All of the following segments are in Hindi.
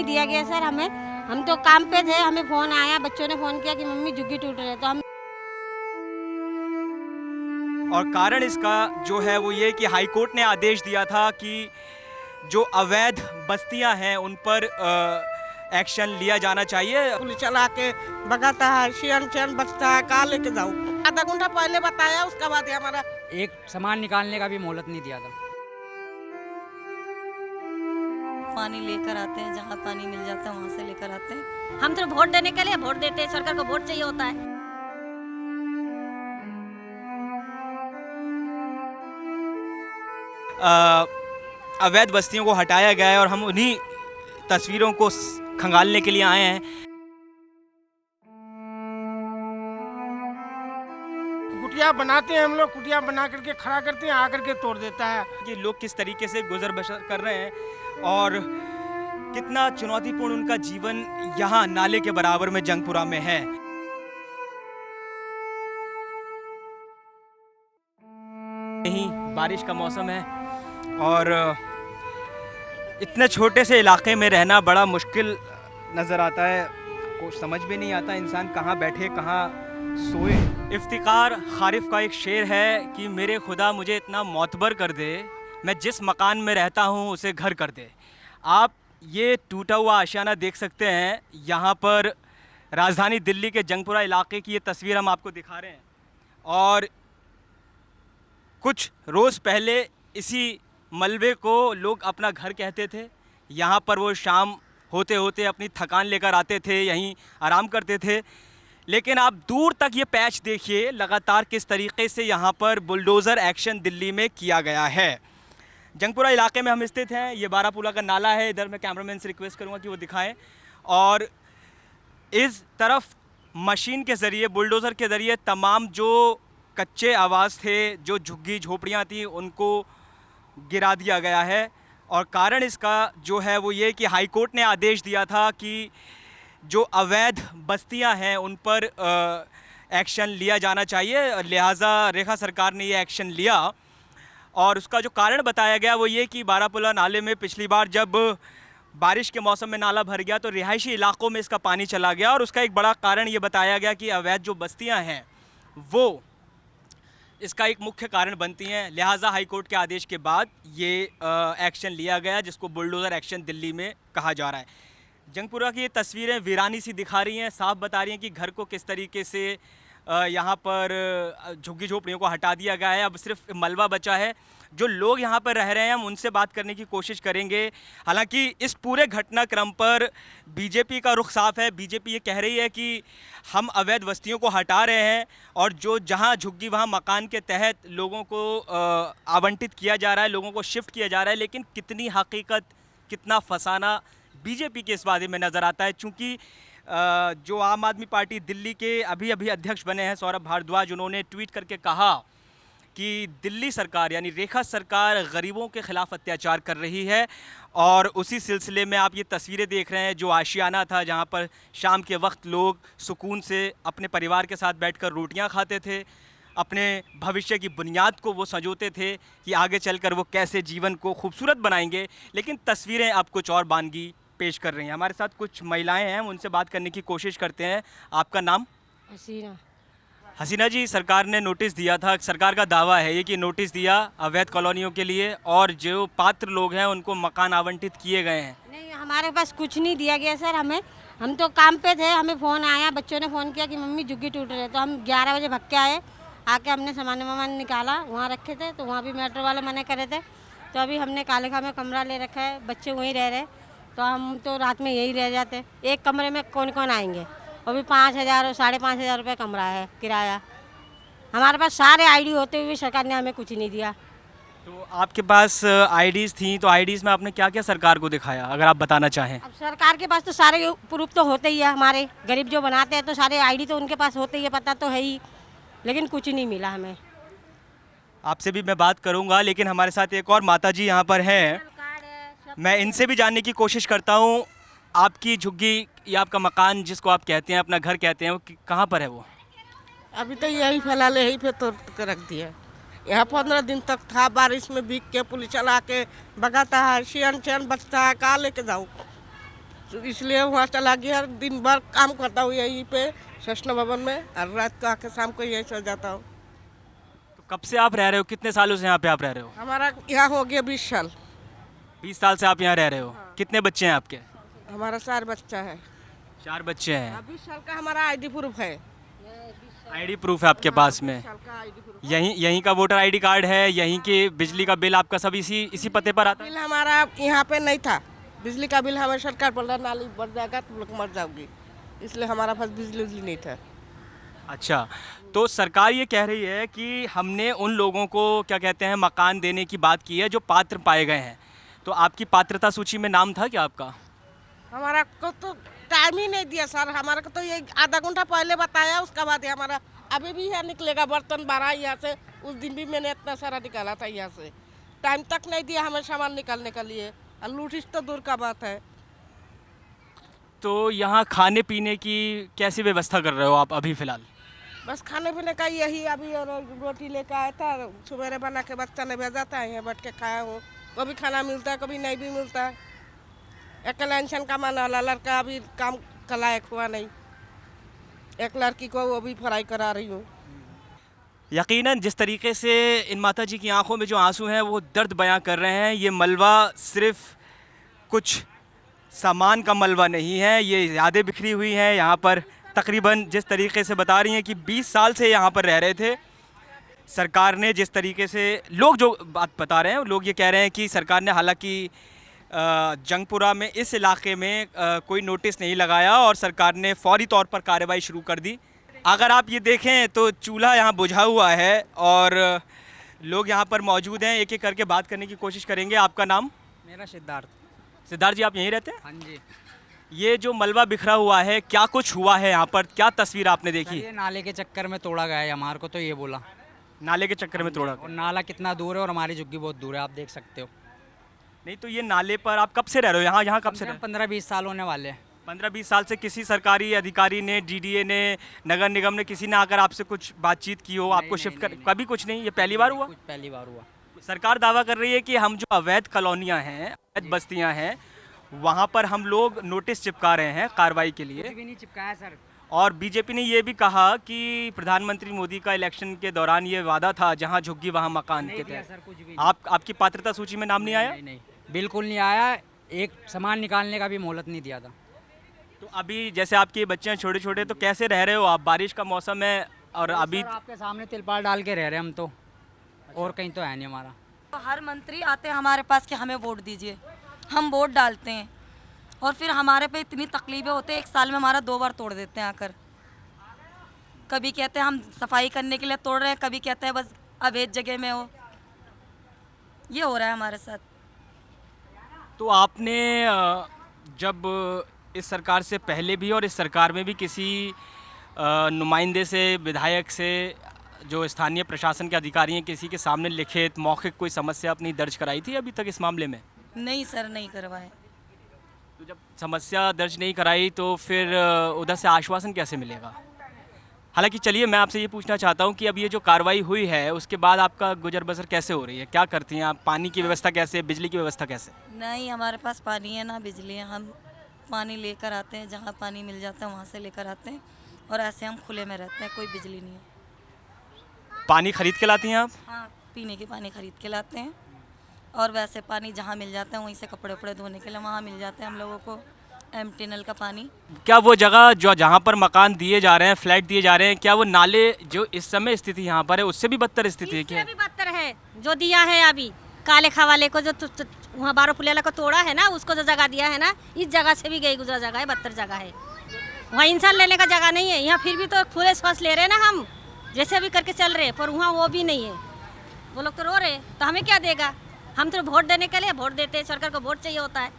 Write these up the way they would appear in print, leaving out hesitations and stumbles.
दिया गया सर हमें। हम तो काम पे थे, हमें फ़ोन आया, बच्चों ने फ़ोन किया कि मम्मी झुग्गी टूट रही है, तो हम और कारण इसका जो है वो ये कि हाई कोर्ट ने आदेश दिया था कि जो अवैध बस्तियां हैं उन पर एक्शन लिया जाना चाहिए। पुलिस चला के भगाता है, शियन चैन बचता है, कहाँ लेके जाऊँ? आधा घंटा पहले बताया, उसका बाद हमारा एक सामान निकालने का भी मोहलत नहीं दिया था। पानी लेकर आते हैं, जहाँ पानी मिल जाता है वहाँ से लेकर आते हैं। हम तो वोट देने के लिए वोट देते हैं, सरकार को वोट चाहिए होता है। अवैध बस्तियों को हटाया गया है और हम उन्हीं तस्वीरों को खंगालने के लिए आए हैं। कुटिया बनाते हैं, हम लोग कुटिया बना करके खड़ा करते हैं, आकर के तोड़ देता है। कि लोग किस तरीके से गुजर बसर कर रहे हैं और कितना चुनौतीपूर्ण उनका जीवन यहाँ नाले के बराबर में जंगपुरा में है। नहीं, बारिश का मौसम है और इतने छोटे से इलाके में रहना बड़ा मुश्किल नज़र आता है। कुछ समझ भी नहीं आता इंसान कहाँ बैठे कहाँ सोए। इफ्तिकार खारिफ का एक शेर है कि मेरे खुदा मुझे इतना मोतबर कर दे, मैं जिस मकान में रहता हूँ उसे घर कर दे। आप ये टूटा हुआ आशियाना देख सकते हैं। यहाँ पर राजधानी दिल्ली के जंगपुरा इलाके की ये तस्वीर हम आपको दिखा रहे हैं और कुछ रोज़ पहले इसी मलबे को लोग अपना घर कहते थे। यहाँ पर वो शाम होते होते अपनी थकान लेकर आते थे, यहीं आराम करते थे। लेकिन आप दूर तक ये पैच देखिए लगातार किस तरीके से यहाँ पर बुलडोज़र एक्शन दिल्ली में किया गया है। जंगपुरा इलाके में हम स्थित हैं। ये बारापुला का नाला है। इधर मैं कैमरामैन से रिक्वेस्ट करूँगा कि वो दिखाएं। और इस तरफ मशीन के ज़रिए, बुलडोज़र के ज़रिए तमाम जो कच्चे आवास थे, जो झुग्गी झोपड़ियाँ थी, उनको गिरा दिया गया है। और कारण इसका जो है वो ये कि हाई कोर्ट ने आदेश दिया था कि जो अवैध बस्तियां हैं उन पर एक्शन लिया जाना चाहिए। लिहाजा रेखा सरकार ने ये एक्शन लिया और उसका जो कारण बताया गया वो ये कि बारापुला नाले में पिछली बार जब बारिश के मौसम में नाला भर गया तो रिहायशी इलाकों में इसका पानी चला गया और उसका एक बड़ा कारण ये बताया गया कि अवैध जो बस्तियां हैं वो इसका एक मुख्य कारण बनती हैं। लिहाजा हाई कोर्ट के आदेश के बाद ये एक्शन लिया गया जिसको बुलडोज़र एक्शन दिल्ली में कहा जा रहा है। जंगपुरा की ये तस्वीरें वीरानी सी दिखा रही हैं, साफ बता रही हैं कि घर को किस तरीके से यहाँ पर झुग्गी झोपड़ियों को हटा दिया गया है। अब सिर्फ मलबा बचा है। जो लोग यहाँ पर रह रहे हैं हम उनसे बात करने की कोशिश करेंगे। हालांकि इस पूरे घटनाक्रम पर बीजेपी का रुख साफ है। बीजेपी ये कह रही है कि हम अवैध बस्तियों को हटा रहे हैं और जो जहाँ झुग्गी वहाँ मकान के तहत लोगों को आवंटित किया जा रहा है, लोगों को शिफ्ट किया जा रहा है। लेकिन कितनी हकीकत, कितना फसाना बीजेपी के इस वादे में नज़र आता है। चूँकि जो आम आदमी पार्टी दिल्ली के अभी अध्यक्ष बने हैं सौरभ भारद्वाज, उन्होंने ट्वीट करके कहा कि दिल्ली सरकार यानी रेखा सरकार गरीबों के ख़िलाफ़ अत्याचार कर रही है। और उसी सिलसिले में आप ये तस्वीरें देख रहे हैं जो आशियाना था जहाँ पर शाम के वक्त लोग सुकून से अपने परिवार के साथ बैठकर रोटियाँ खाते थे, अपने भविष्य की बुनियाद को वो संजोते थे कि आगे चलकर वो कैसे जीवन को खूबसूरत बनाएंगे। लेकिन तस्वीरें अब कुछ और बानगी पेश कर रही हैं। हमारे साथ कुछ महिलाएं हैं, हम उनसे बात करने की कोशिश करते हैं। आपका नाम? हसीना। हसीना जी, सरकार ने नोटिस दिया था, सरकार का दावा है ये कि नोटिस दिया अवैध कॉलोनियों के लिए और जो पात्र लोग हैं उनको मकान आवंटित किए गए हैं। नहीं, हमारे पास कुछ नहीं दिया गया सर हमें। हम तो काम पे थे, हमें फ़ोन आया, बच्चों ने फ़ोन किया कि मम्मी झुग्गी टूट रही है, तो हम 11 बजे भग के आए। आके हमने सामान वामान निकाला, वहाँ रखे थे तो वहाँ भी मेट्रो वाले मना करे थे। तो अभी हमने कालेखा में कमरा ले रखा है, बच्चे वहीं रह रहे, तो हम तो रात में यही रह जाते। एक कमरे में कौन कौन आएंगे? और भी 5,000 और 5,500 रुपये कमरा है किराया। हमारे पास सारे आईडी होते हुए सरकार ने हमें कुछ नहीं दिया। तो आपके पास आईडीज़ थी, तो आईडीज़ में आपने क्या क्या सरकार को दिखाया, अगर आप बताना चाहें? अब सरकार के पास तो सारे प्रूफ तो होते ही है। हमारे गरीब जो बनाते हैं तो सारे आईडी तो उनके पास होते ही है, पता तो है ही, लेकिन कुछ नहीं मिला हमें। आपसे भी मैं बात करूंगा, लेकिन हमारे साथ एक और माताजी यहाँ पर हैं। मैं इनसे भी जानने की कोशिश करता हूँ। आपकी झुग्गी या आपका मकान जिसको आप कहते हैं, अपना घर कहते हैं, वो कहाँ पर है? वो अभी तो यही फिलहाल यहीं पे तोड़ के रख दिया। यहाँ 15 दिन तक था, बारिश में भीग के पुलिस चला के भगाता है, शियन चैन बचता है, कहाँ लेके जाऊँ? तो इसलिए वहाँ चला गया। दिन भर काम करता हूँ यहीं पे वैष्णो भवन में, और रात को आके शाम को यहीं सो जाता हूँ। तो कब से आप रह रहे हो, कितने सालों से यहाँ पे आप रह रहे हो? हमारा यहाँ हो गया 20 साल। 20 साल से आप यहाँ रह रहे हो। कितने बच्चे हैं आपके? हमारा 4 बच्चा है। 4 बच्चे हैं। 20 साल का हमारा आईडी प्रूफ है। आईडी प्रूफ है आपके पास में? 20 साल का आईडी प्रूफ। यहीं का वोटर आईडी कार्ड है, यहीं के बिजली का बिल आपका सब इसी पते पर आता है? बिल हमारा यहाँ पे नहीं था। बिजली का बिल हमें सरकार बोल रहा नाली बढ़ जाएगा तुम लोग मर जाओगी, इसलिए हमारा पास बिजली उजली नहीं था। अच्छा, तो सरकार ये कह रही है कि हमने उन लोगों को क्या कहते हैं मकान देने की बात की है जो पात्र पाए गए हैं। तो आपकी पात्रता सूची में नाम था क्या आपका? हमारा को तो टाइम ही नहीं दिया सर। हमारे को तो ये आधा घंटा पहले बताया, उसका बाद ही हमारा अभी भी यहाँ निकलेगा बर्तन 12 यहाँ से। उस दिन भी मैंने इतना सारा निकाला था यहाँ से। टाइम तक नहीं दिया हमें सामान निकालने के लिए, और लूटिस तो दूर का बात है। तो यहाँ खाने पीने की कैसी व्यवस्था कर रहे हो आप अभी फ़िलहाल? बस खाने पीने का यही अभी रोटी लेकर आया था, सवेरे बना के बच्चा ने भेजा था, यहाँ बैठ के खाया हूँ। कभी खाना मिलता है कभी नहीं भी मिलता है। एक इंसान कमाने वाला लड़का अभी काम का लायक हुआ नहीं। एक लड़की को वो भी पढ़ाई करा रही हूँ। यकीनन जिस तरीके से इन माता जी की आंखों में जो आंसू हैं वो दर्द बयां कर रहे हैं। ये मलबा सिर्फ कुछ सामान का मलबा नहीं है, ये यादें बिखरी हुई हैं यहाँ पर। तकरीबन जिस तरीके से बता रही हैं कि 20 साल से यहाँ पर रह रहे थे। सरकार ने जिस तरीके से लोग जो बात बता रहे हैं, लोग ये कह रहे हैं कि सरकार ने हालांकि जंगपुरा में इस इलाके में कोई नोटिस नहीं लगाया और सरकार ने फौरी तौर पर कार्रवाई शुरू कर दी। अगर आप ये देखें तो चूल्हा यहाँ बुझा हुआ है और लोग यहाँ पर मौजूद हैं। एक एक करके बात करने की कोशिश करेंगे। आपका नाम? मेरा सिद्धार्थ। सिद्धार्थ जी, आप यहीं रहते हैं? हाँ जी। ये जो मलबा बिखरा हुआ है, क्या कुछ हुआ है यहाँ पर? क्या तस्वीर आपने सर, देखी? ये नाले के चक्कर में तोड़ा गया है, हमारे को तो ये बोला। नाले के चक्कर में तोड़ा? और नाला कितना दूर है और हमारी झुग्गी बहुत दूर है, आप देख सकते हो। नहीं तो ये नाले पर आप कब से रह रहे हो? यहाँ कब से रह? 15-20 साल होने वाले हैं। 15-20 साल से किसी सरकारी अधिकारी ने, डीडीए ने, नगर निगम ने, किसी ने आकर आपसे कुछ बातचीत की हो, आपको शिफ्ट कर? कभी कुछ नहीं? ये पहली बार हुआ? कुछ पहली बार हुआ। सरकार दावा कर रही है कि हम जो अवैध कॉलोनियाँ हैं, अवैध बस्तियाँ हैं, वहाँ पर हम लोग नोटिस चिपका रहे हैं कार्रवाई के लिए। कुछ भी नहीं चिपकाया सर। और बीजेपी ने ये भी कहा कि प्रधानमंत्री मोदी का इलेक्शन के दौरान ये वादा था जहाँ झुग्गी वहाँ मकान के दिया तहत। सर कुछ भी। आपकी पात्रता सूची में नाम नहीं आया? नहीं नहीं, बिल्कुल नहीं आया। एक सामान निकालने का भी मोहलत नहीं दिया था। तो अभी जैसे आपके बच्चे हैं छोटे छोटे, तो कैसे रह रहे हो आप? बारिश का मौसम है और अभी सर, आपके सामने तिरपाल डाल के रह रहे हैं हम तो, और कहीं तो है नहीं हमारा। तो हर मंत्री आते हैं हमारे पास कि हमें वोट दीजिए, हम वोट डालते हैं और फिर हमारे पे इतनी तकलीफें होती है। 1 साल में हमारा 2 बार तोड़ देते हैं आकर। कभी कहते हैं हम सफाई करने के लिए तोड़ रहे हैं, कभी कहते हैं बस अवैध जगह में हो। ये हो रहा है हमारे साथ। तो आपने जब इस सरकार से पहले भी और इस सरकार में भी किसी नुमाइंदे से, विधायक से, जो स्थानीय प्रशासन के अधिकारी हैं, किसी के सामने लिखित मौखिक कोई समस्या अपनी दर्ज कराई थी अभी तक इस मामले में? नहीं सर, नहीं करवाए। तो जब समस्या दर्ज नहीं कराई तो फिर उधर से आश्वासन कैसे मिलेगा? हालांकि चलिए, मैं आपसे ये पूछना चाहता हूँ कि अब ये जो कार्रवाई हुई है उसके बाद आपका गुजर बसर कैसे हो रही है? क्या करती हैं आप? पानी की व्यवस्था कैसे, बिजली की व्यवस्था कैसे? नहीं, हमारे पास पानी है ना बिजली है। हम पानी लेकर आते हैं, जहाँ पानी मिल जाता है वहाँ से लेकर आते हैं, और ऐसे हम खुले में रहते हैं, कोई बिजली नहीं है। पानी खरीद के लाती हैं आप? हाँ, पीने की पानी खरीद के लाते हैं, और वैसे पानी जहाँ मिल जाता है वहीं से कपड़े वपड़े धोने के लिए वहाँ मिल जाता है हम लोगों को एमटी नल का पानी। क्या वो जगह जो जहाँ पर मकान दिए जा रहे हैं, फ्लैट दिए जा रहे हैं, क्या वो नाले जो इस समय स्थिति यहाँ पर है उससे भी बदतर स्थिति है क्या? इससे भी बदतर है। जो दिया है अभी काले खवाले को, जो वहाँ 12 पुलियाला को तोड़ा है ना, उसको जो जगह दिया है ना, इस जगह से भी गई गुजरा जगह है, बदतर जगह है। वहाँ इंसान लेने का जगह नहीं है। यहाँ फिर भी तो खुले श्वास ले रहे हैं ना, हम जैसे भी करके चल रहे हैं, पर वहाँ वो भी नहीं है। वो लोग तो रो रहे, तो हमें क्या देगा? हम तो वोट देने के लिए वोट देते हैं। सरकार को वोट चाहिए होता है,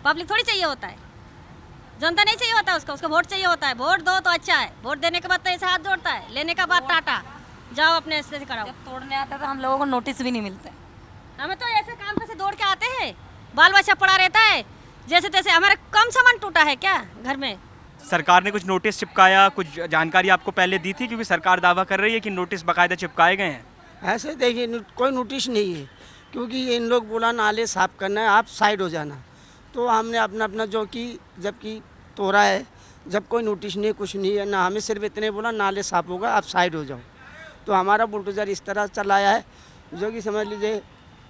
पब्लिक थोड़ी चाहिए होता है, जनता नहीं चाहिए होता है उसको वोट चाहिए होता है। वोट दो तो अच्छा है, वोट देने के बाद तो ऐसे हाथ जोड़ता है, लेने का बाद टाटा जाओ अपने ऐसे से कराओ। जब तोड़ने आता है तो हम लोगों को नोटिस भी नहीं मिलते। हमें तो ऐसे काम पे से दौड़ के आते हैं, बाल बच्चा पड़ा रहता है, जैसे तैसे। हमारे कम सामान टूटा है क्या घर में? सरकार ने कुछ नोटिस चिपकाया, कुछ जानकारी आपको पहले दी थी? क्योंकि सरकार दावा कर रही है कि नोटिस बाकायदा चिपकाए गए हैं। ऐसे देखिए कोई नोटिस नहीं है, क्योंकि ये इन लोग बोला नाले साफ करना है, आप साइड हो जाना। तो हमने अपना अपना जो कि जबकि तोड़ा है, जब कोई नोटिस नहीं कुछ नहीं है ना, हमें सिर्फ इतने बोला नाले साफ होगा आप साइड हो जाओ। तो हमारा बुलडोजर इस तरह चलाया है जो कि समझ लीजिए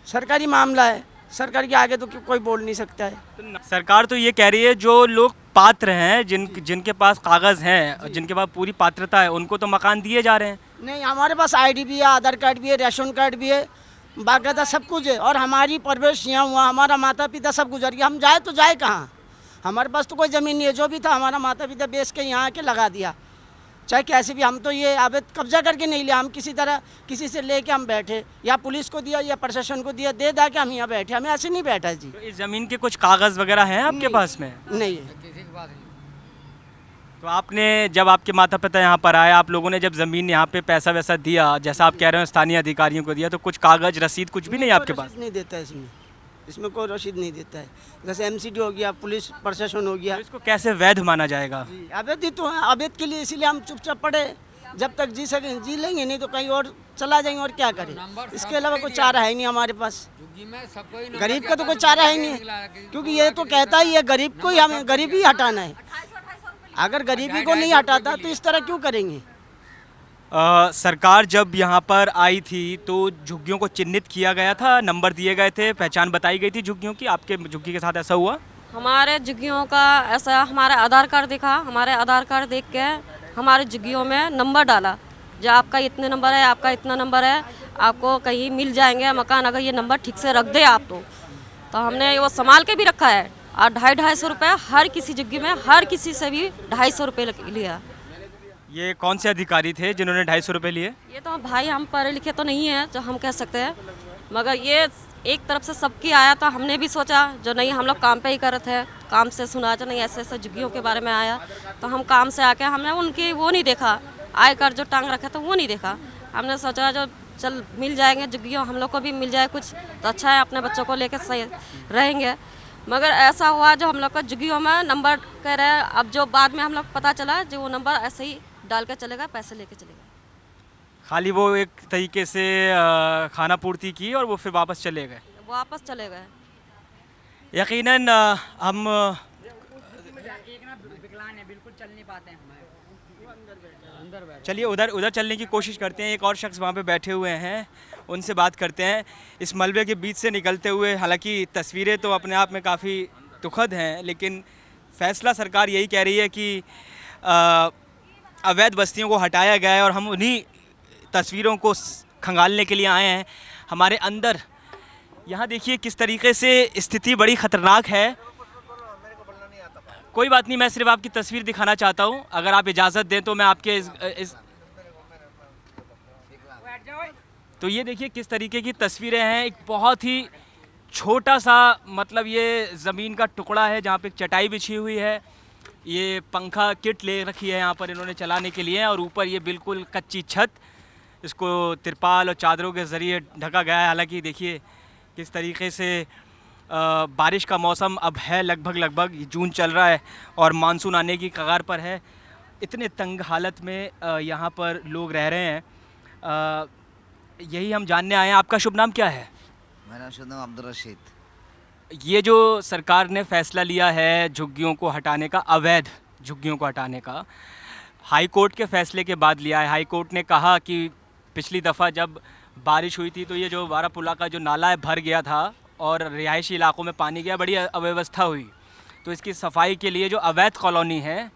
सरकारी मामला है, सरकार के आगे तो कोई बोल नहीं सकता है। तो सरकार तो ये कह रही है जो लोग पात्र हैं, जिनके पास कागज़ हैं, जिनके पास पूरी पात्रता है, उनको तो मकान दिए जा रहे हैं। नहीं, हमारे पास आईडी भी है, आधार कार्ड भी है, राशन कार्ड भी है, बाकायदा सब कुछ है। और हमारी परवरिश यहाँ हुआ, हमारा माता पिता सब गुजर गया, हम जाए तो जाए कहाँ? हमारे पास तो कोई ज़मीन नहीं है, जो भी था हमारा माता पिता बेच के यहाँ आके लगा दिया। चाहे कैसे भी, हम तो ये अवैध कब्जा करके नहीं लिया, हम किसी तरह किसी से लेके हम बैठे, या पुलिस को दिया या प्रशासन को दिया, दे दा के हम यहाँ बैठे, हमें ऐसे नहीं बैठा जी। तो इस ज़मीन के कुछ कागज़ वगैरह हैं आपके पास में? नहीं है। तो आपने जब आपके माता पिता यहाँ पर आए, आप लोगों ने जब ज़मीन यहाँ पे पैसा वैसा दिया, जैसा आप कह रहे हो स्थानीय अधिकारियों को दिया, तो कुछ कागज़ रसीद कुछ भी नहीं है आपके पास? नहीं देता है इसमें कोई रसीद नहीं देता है। जैसे एमसीडी हो गया, पुलिस प्रशासन हो गया। तो इसको कैसे वैध माना जाएगा? अवैध ही तो है, अवैध के लिए इसीलिए हम चुपचाप पड़े, जब तक जी सकें जी लेंगे, नहीं तो कहीं और चला जाएंगे और क्या करें। इसके अलावा कोई चारा है नहीं हमारे पास, गरीब का तो कोई चारा है नहीं, क्योंकि ये तो कहता ही है गरीब को ही, हमें गरीबी हटाना है। अगर गरीबी को नहीं हटाता तो इस तरह क्यों करेंगे? सरकार जब यहाँ पर आई थी तो झुग्गियों को चिन्हित किया गया था, नंबर दिए गए थे, पहचान बताई गई थी झुग्गियों की। आपके झुग्गी के साथ ऐसा हुआ? हमारे झुग्गियों का ऐसा, हमारा आधार कार्ड दिखा, हमारे आधार कार्ड देख के हमारे झुग्गियों में नंबर डाला, जो आपका इतने नंबर है, आपका इतना नंबर है, आपको कहीं मिल जाएंगे मकान, अगर ये नंबर ठीक से रख दे आप तो हमने वो संभाल के भी रखा है। और 250 रुपये हर किसी झुग्गी में, हर किसी से भी 250 रुपये लिया। ये कौन से अधिकारी थे जिन्होंने 250 रुपये लिए? ये तो भाई हम पढ़े लिखे तो नहीं है जो हम कह सकते हैं, मगर ये एक तरफ से सबकी आया, तो हमने भी सोचा जो नहीं, हम लोग काम पे ही कर रहे थे, काम से सुना जो नहीं ऐसे ऐसे झुग्गियों के बारे में आया, तो हम काम से आके हमने उनकी वो नहीं देखा, आय कर जो टांग रखा था वो नहीं देखा। हमने सोचा जो चल मिल जाएंगे झुग्गियों, हम लोग को भी मिल जाए कुछ तो अच्छा है, अपने बच्चों को लेकर सही रहेंगे। मगर ऐसा हुआ जो हम लोग का झुग्गियों में नंबर कह रहे हैं, अब जो बाद में हम लोग पता चला जो वो नंबर ऐसे ही डाल कर चलेगा, पैसे लेके चलेगा। खाली वो एक तरीके से खाना पूर्ति की और वो फिर वापस चले गए? वापस चले गए। यकीनन हम विकलांग है, बिल्कुल चल नहीं पाते हैं। चलिए उधर चलने की कोशिश करते हैं। एक और शख्स वहाँ पे बैठे हुए हैं, उनसे बात करते हैं। इस मलबे के बीच से निकलते हुए, हालांकि तस्वीरें तो अपने आप में काफ़ी दुखद हैं, लेकिन फ़ैसला सरकार यही कह रही है कि अवैध बस्तियों को हटाया गया है और हम उन्हीं तस्वीरों को खंगालने के लिए आए हैं। हमारे अंदर यहाँ देखिए किस तरीके से स्थिति बड़ी ख़तरनाक है। कोई बात नहीं, मैं सिर्फ आपकी तस्वीर दिखाना चाहता हूँ, अगर आप इजाज़त दें तो मैं आपके इस तो ये देखिए किस तरीके की तस्वीरें हैं। एक बहुत ही छोटा सा, मतलब ये ज़मीन का टुकड़ा है जहाँ पे एक चटाई बिछी हुई है, ये पंखा किट ले रखी है यहाँ पर इन्होंने चलाने के लिए, और ऊपर ये बिल्कुल कच्ची छत, इसको तिरपाल और चादरों के ज़रिए ढका गया है। हालांकि देखिए किस तरीके से बारिश का मौसम अब है, लगभग जून चल रहा है और मानसून आने की कगार पर है। इतने तंग हालत में यहाँ पर लोग रह रहे हैं। यही हम जानने आए हैं। आपका शुभ नाम क्या है? मेरा शुभ नाम अब्दुल रशीद। ये जो सरकार ने फ़ैसला लिया है झुग्गियों को हटाने का, अवैध झुग्गियों को हटाने का, हाई कोर्ट के फ़ैसले के बाद लिया है। हाई कोर्ट ने कहा कि पिछली दफ़ा जब बारिश हुई थी तो ये जो बारापुला का जो नाला है भर गया था और रिहायशी इलाकों में पानी गया, बड़ी अव्यवस्था हुई। तो इसकी सफाई के लिए जो अवैध कॉलोनी है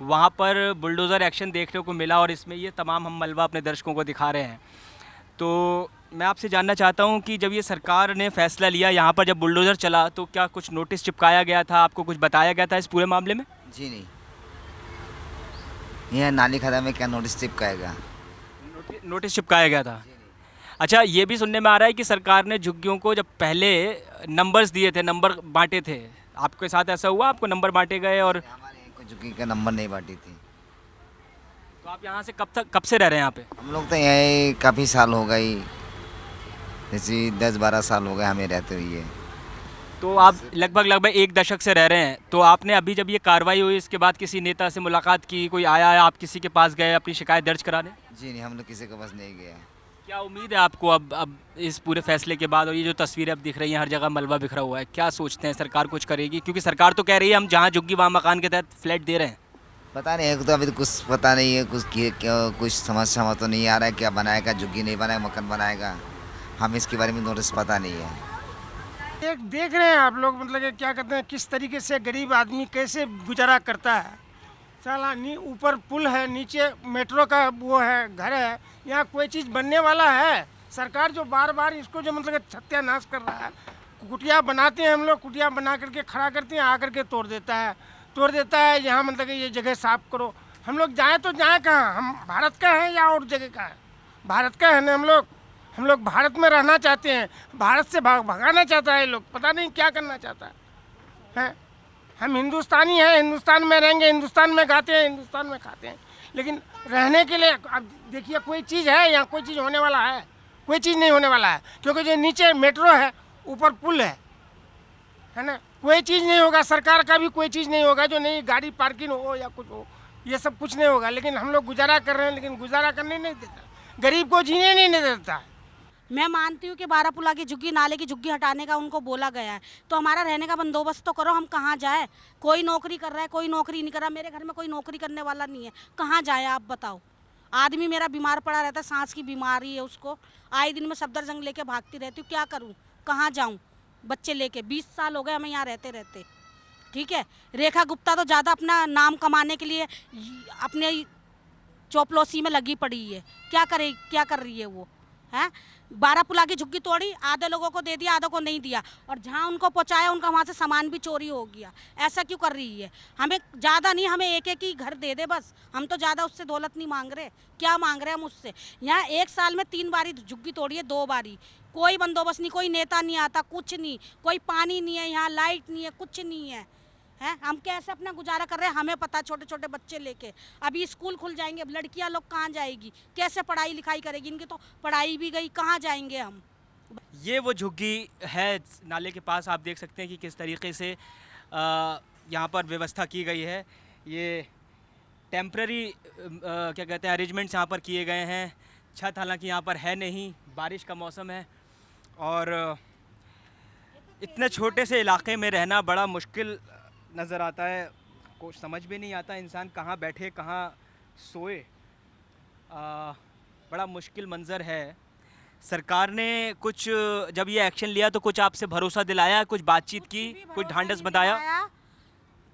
वहाँ पर बुलडोज़र एक्शन देखने को मिला, और इसमें ये तमाम हम मलबा अपने दर्शकों को दिखा रहे हैं। तो मैं आपसे जानना चाहता हूँ कि जब ये सरकार ने फ़ैसला लिया, यहाँ पर जब बुलडोज़र चला तो क्या कुछ नोटिस चिपकाया गया था, आपको कुछ बताया गया था इस पूरे मामले में? जी नहीं, यह नाली खदा में क्या नोटिस चिपकाया गया? नोटिस चिपकाया गया था। अच्छा, ये भी सुनने में आ रहा है कि सरकार ने झुग्गियों को जब पहले नंबर्स दिए थे, नंबर बांटे थे, आपके साथ ऐसा हुआ? आपको नंबर बांटे गए और हमारे को झुग्गी का नंबर नहीं बांटी थी। तो आप यहाँ से कब से रह रहे हैं यहाँ पे? हम लोग तो यही काफ़ी साल हो गई, जैसे 10-12 साल हो गए हमें रहते हुए। तो आप लगभग 1 दशक से रह रहे हैं। तो आपने अभी जब ये कार्रवाई हुई इसके बाद किसी नेता से मुलाकात की, कोई आया है, आप किसी के पास गए अपनी शिकायत दर्ज कराने? जी नहीं, हम लोग किसी के पास नहीं गए। क्या उम्मीद है आपको अब इस पूरे फैसले के बाद, और ये जो तस्वीरें अब दिख रही हैं हर जगह मलबा बिखरा हुआ है, क्या सोचते हैं सरकार कुछ करेगी? क्योंकि सरकार तो कह रही है हम जहाँ झुग्गी वहाँ मकान के तहत फ्लैट दे रहे हैं। पता नहीं है, तो अभी तो कुछ पता नहीं है, कुछ समझ तो नहीं आ रहा है, क्या बनाएगा, झुग्गी नहीं बनाएगा, मकान बनाएगा, हम इसके बारे में नोटिस पता नहीं है। एक देख रहे हैं आप लोग, मतलब कि क्या कहते हैं, किस तरीके से गरीब आदमी कैसे गुजारा करता है। साला ऊपर पुल है, नीचे मेट्रो का वो है, घर है, यहाँ कोई चीज़ बनने वाला है? सरकार जो बार बार इसको जो मतलब कि सत्यानाश कर रहा है, कुटिया बनाते हैं हम लोग, कुटिया बना करके खड़ा करते हैं, आकर के तोड़ देता है यहाँ, मतलब कि ये जगह साफ करो। हम लोग जाएँ तो जाएँ कहाँ? हम भारत का है या और जगह का है? भारत का है ना हम लोग भारत में रहना चाहते हैं, भारत से भगाना चाहता है लोग, पता नहीं क्या करना चाहता है। हम हिंदुस्तानी हैं, हिंदुस्तान में रहेंगे, हिंदुस्तान में खाते हैं, हिंदुस्तान में खाते हैं, लेकिन रहने के लिए अब देखिए कोई चीज़ है यहाँ, कोई चीज़ होने वाला है? कोई चीज़ नहीं होने वाला है, क्योंकि जो नीचे मेट्रो है, ऊपर पुल है ना, कोई चीज़ नहीं होगा। सरकार का भी कोई चीज़ नहीं होगा, जो नहीं गाड़ी पार्किंग हो या कुछ हो, ये सब कुछ नहीं होगा। लेकिन हम लोग गुजारा कर रहे हैं, लेकिन गुजारा करने नहीं देता, गरीब को जीने नहीं देता। मैं मानती हूँ कि बारापुला की झुग्गी, नाले की झुग्गी हटाने का उनको बोला गया है, तो हमारा रहने का बंदोबस्त तो करो। हम कहाँ जाए? कोई नौकरी कर रहा है, कोई नौकरी नहीं कर रहा। मेरे घर में कोई नौकरी करने वाला नहीं है, कहाँ जाए आप बताओ? आदमी मेरा बीमार पड़ा रहता है, सांस की बीमारी है उसको, आए दिन में सफदरजंग लेके भागती रहती हूँ। क्या करूँ, कहाँ जाऊँ बच्चे लेके? 20 साल हो गए हमें यहाँ रहते रहते। ठीक है, रेखा गुप्ता तो ज़्यादा अपना नाम कमाने के लिए अपने चौपलोसी में लगी पड़ी है। क्या कर रही है वो? हैं, बारापुला की झुग्गी तोड़ी, आधे लोगों को दे दिया, आधे को नहीं दिया, और जहाँ उनको पहुँचाया उनका वहाँ से सामान भी चोरी हो गया। ऐसा क्यों कर रही है? हमें ज़्यादा नहीं, हमें एक ही घर दे दे बस। हम तो ज़्यादा उससे दौलत नहीं मांग रहे। क्या मांग रहे हैं हम उससे? यहाँ 1 साल में 3 बारी झुग्गी तोड़ी है, 2 बारी, कोई बंदोबस्त नहीं, कोई नेता नहीं आता, कुछ नहीं, कोई पानी नहीं है यहाँ, लाइट नहीं है, कुछ नहीं है। हैं, हम कैसे अपना गुजारा कर रहे हैं हमें पता। छोटे छोटे बच्चे लेके अभी स्कूल खुल जाएंगे, अब लड़कियां लोग कहाँ जाएगी, कैसे पढ़ाई लिखाई करेगी? इनकी तो पढ़ाई भी गई, कहाँ जाएंगे हम? ये वो झुग्गी है नाले के पास, आप देख सकते हैं कि किस तरीके से यहाँ पर व्यवस्था की गई है। ये टेम्प्ररी क्या कहते हैं, अरेंजमेंट्स यहाँ पर किए गए हैं। छत हालांकि यहाँ पर है नहीं, बारिश का मौसम है, और इतने छोटे से इलाके में रहना बड़ा मुश्किल नज़र आता है। कुछ समझ भी नहीं आता इंसान कहाँ बैठे, कहाँ सोए। बड़ा मुश्किल मंज़र है। सरकार ने कुछ जब ये एक्शन लिया तो कुछ आपसे भरोसा दिलाया, कुछ बातचीत की, कुछ ढांढस बताया?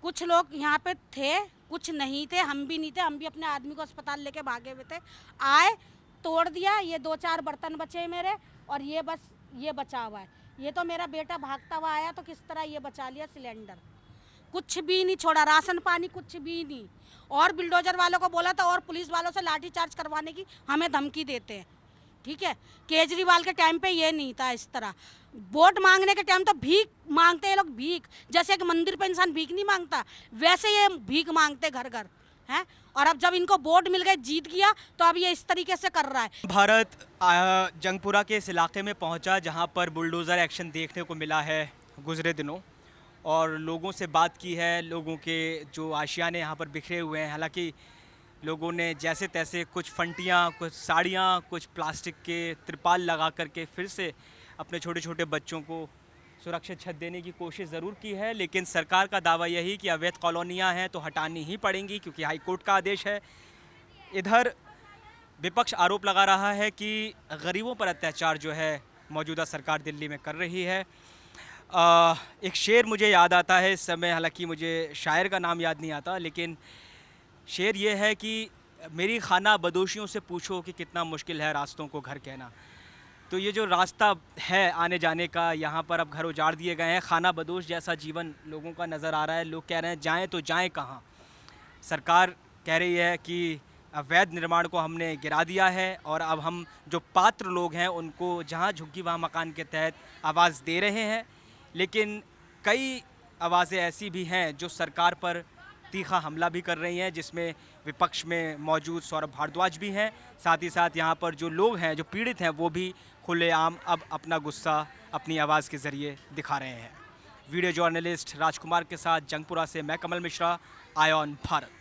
कुछ लोग यहाँ पे थे, कुछ नहीं थे, हम भी नहीं थे, हम भी अपने आदमी को अस्पताल लेके भागे हुए थे। आए, तोड़ दिया, ये 2-4 बर्तन बचे मेरे, और ये बस ये बचा हुआ है। ये तो मेरा बेटा भागता हुआ आया तो किस तरह ये बचा लिया सिलेंडर, कुछ भी नहीं छोड़ा, राशन पानी कुछ भी नहीं। और बिल्डोजर वालों को बोला था, और पुलिस वालों से लाठीचार्ज करवाने की हमें धमकी देते हैं। ठीक है, केजरीवाल के टाइम पे ये नहीं था इस तरह। वोट मांगने के टाइम तो भीख मांगते हैं लोग, भीख, जैसे एक मंदिर पे इंसान भीख नहीं मांगता, वैसे ये भीख मांगते घर घर हैं। और अब जब इनको वोट मिल गए, जीत गया, तो अब ये इस तरीके से कर रहा है। भारत जंगपुरा के इस इलाके में पहुंचा जहां पर बुलडोज़र एक्शन देखने को मिला है गुजरे दिनों, और लोगों से बात की है। लोगों के जो आशियाने यहाँ पर बिखरे हुए हैं, हालांकि लोगों ने जैसे तैसे कुछ फंटियाँ, कुछ साड़ियाँ, कुछ प्लास्टिक के तिरपाल लगा करके फिर से अपने छोटे छोटे बच्चों को सुरक्षित छत देने की कोशिश ज़रूर की है। लेकिन सरकार का दावा यही कि अवैध कॉलोनियाँ हैं तो हटानी ही पड़ेंगी, क्योंकि हाई कोर्ट का आदेश है। इधर विपक्ष आरोप लगा रहा है कि गरीबों पर अत्याचार जो है मौजूदा सरकार दिल्ली में कर रही है। एक शेर मुझे याद आता है इस समय, हालांकि मुझे शायर का नाम याद नहीं आता, लेकिन शेर ये है कि मेरी खाना बदोशियों से पूछो कि कितना मुश्किल है रास्तों को घर कहना। तो ये जो रास्ता है आने जाने का, यहाँ पर अब घर उजाड़ दिए गए हैं, खाना बदोश जैसा जीवन लोगों का नज़र आ रहा है। लोग कह रहे हैं जाएं तो जाएं कहाँ। सरकार कह रही है कि अवैध निर्माण को हमने गिरा दिया है, और अब हम जो पात्र लोग हैं उनको जहाँ झुग्गी वहाँ मकान के तहत आवाज़ दे रहे हैं। लेकिन कई आवाज़ें ऐसी भी हैं जो सरकार पर तीखा हमला भी कर रही हैं, जिसमें विपक्ष में मौजूद सौरभ भारद्वाज भी हैं। साथ ही साथ यहाँ पर जो लोग हैं, जो पीड़ित हैं, वो भी खुलेआम अब अपना गुस्सा अपनी आवाज़ के ज़रिए दिखा रहे हैं। वीडियो जर्नलिस्ट राजकुमार के साथ जंगपुरा से मैं कमल मिश्रा, आय ऑन भारत।